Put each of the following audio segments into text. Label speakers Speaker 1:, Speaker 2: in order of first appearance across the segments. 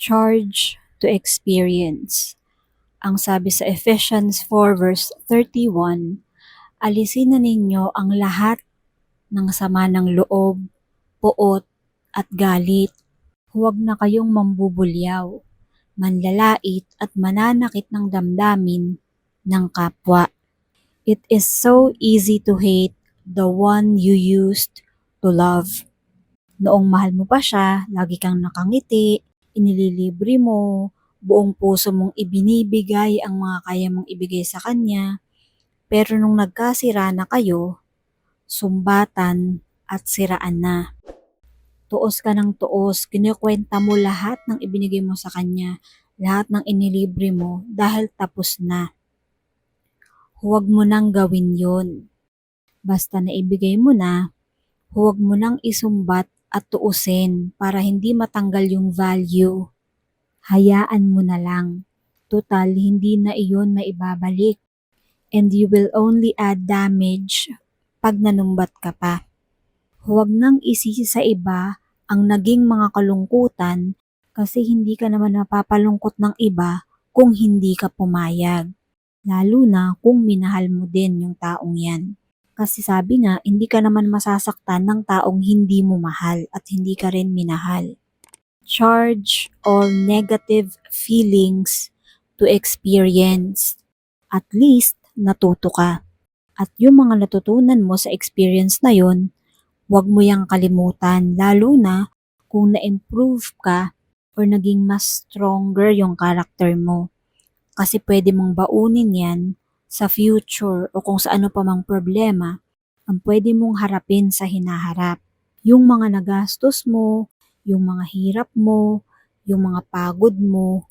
Speaker 1: Charge to experience. Ang sabi sa Ephesians 4 verse 31, alisin na ninyo ang lahat ng sama ng loob, puot, at galit. Huwag na kayong mambubulyaw, manlalait at mananakit ng damdamin ng kapwa. It is so easy to hate the one you used to love. Noong mahal mo pa siya, lagi kang nakangiti, inililibre mo, buong puso mong ibinibigay ang mga kaya mong ibigay sa kanya. Pero nung nagkasira na kayo, sumbatan at siraan na. Tuos ka ng tuos, kinikwenta mo lahat ng ibinigay mo sa kanya, lahat ng inilibre mo dahil tapos na. Huwag mo nang gawin yun. Basta na ibigay mo na, huwag mo nang isumbat at tuusin para hindi matanggal yung value. Hayaan mo na lang. Total, hindi na iyon maibabalik. And you will only add damage pag nanumbat ka pa. Huwag nang isisi sa iba ang naging mga kalungkutan kasi hindi ka naman mapapalungkot ng iba kung hindi ka pumayag. Lalo na kung minahal mo din yung taong yan. Kasi sabi nga, hindi ka naman masasaktan ng taong hindi mo mahal at hindi ka rin minahal. Charge all negative feelings to experience. At least, natuto ka. At yung mga natutunan mo sa experience na yon, huwag mo yang kalimutan, lalo na kung na-improve ka or naging mas stronger yung character mo. Kasi pwede mong baunin yan sa future o kung sa ano pa mang problema ang pwede mong harapin sa hinaharap. Yung mga nagastos mo, yung mga hirap mo, yung mga pagod mo,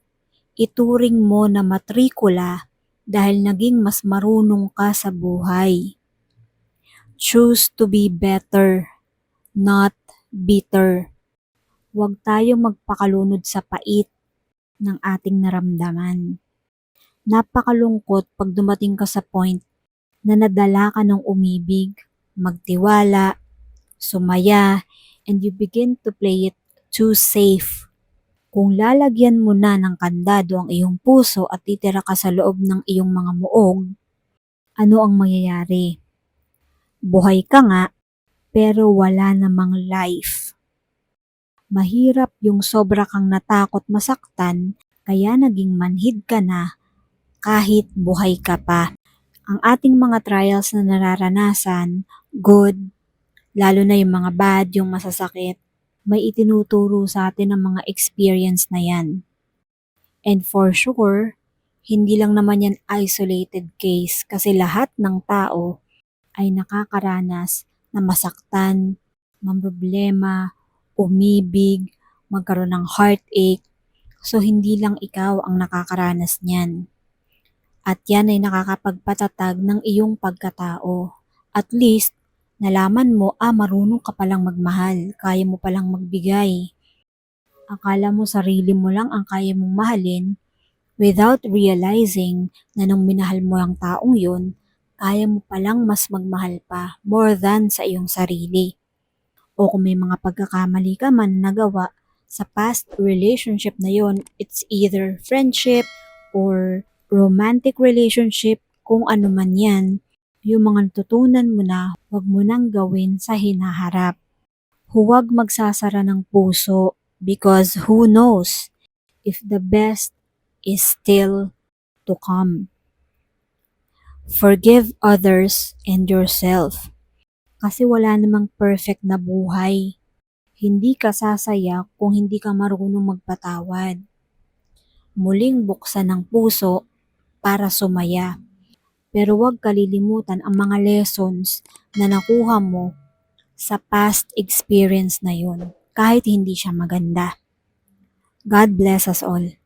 Speaker 1: ituring mo na matrikula dahil naging mas marunong ka sa buhay. Choose to be better, not bitter. Huwag tayo magpakalunod sa pait ng ating naramdaman. Napakalungkot pag dumating ka sa point na nadala ka ng umibig, magtiwala, sumaya, and you begin to play it too safe. Kung lalagyan mo na ng kandado ang iyong puso at titira ka sa loob ng iyong mga muog, ano ang mangyayari? Buhay ka nga, pero wala namang life. Mahirap yung sobra kang natakot masaktan, kaya naging manhid ka na kahit buhay ka pa. Ang ating mga trials na nararanasan, good, lalo na yung mga bad, yung masasakit, may itinuturo sa atin ang mga experience na yan. And for sure, hindi lang naman yan isolated case kasi lahat ng tao ay nakakaranas na masaktan, mamroblema, umibig, magkaroon ng heartache. So hindi lang ikaw ang nakakaranas niyan. At yan ay nakakapagpatatag ng iyong pagkatao. At least, nalaman mo, marunong ka palang magmahal, kaya mo palang magbigay. Akala mo sarili mo lang ang kaya mong mahalin without realizing na nung minahal mo ang taong yun, kaya mo palang mas magmahal pa more than sa iyong sarili. O kung may mga pagkakamali ka man na nagawa sa past relationship na yon, it's either friendship or romantic relationship, kung ano man yan, yung mga natutunan mo na huwag mo nang gawin sa hinaharap. Huwag magsasara ng puso because who knows if the best is still to come. Forgive others and yourself. Kasi wala namang perfect na buhay. Hindi ka sasaya kung hindi ka marunong magpatawad. Muling buksan ng puso para sumaya. Pero huwag kalilimutan ang mga lessons na nakuha mo sa past experience na yun, kahit hindi siya maganda. God bless us all.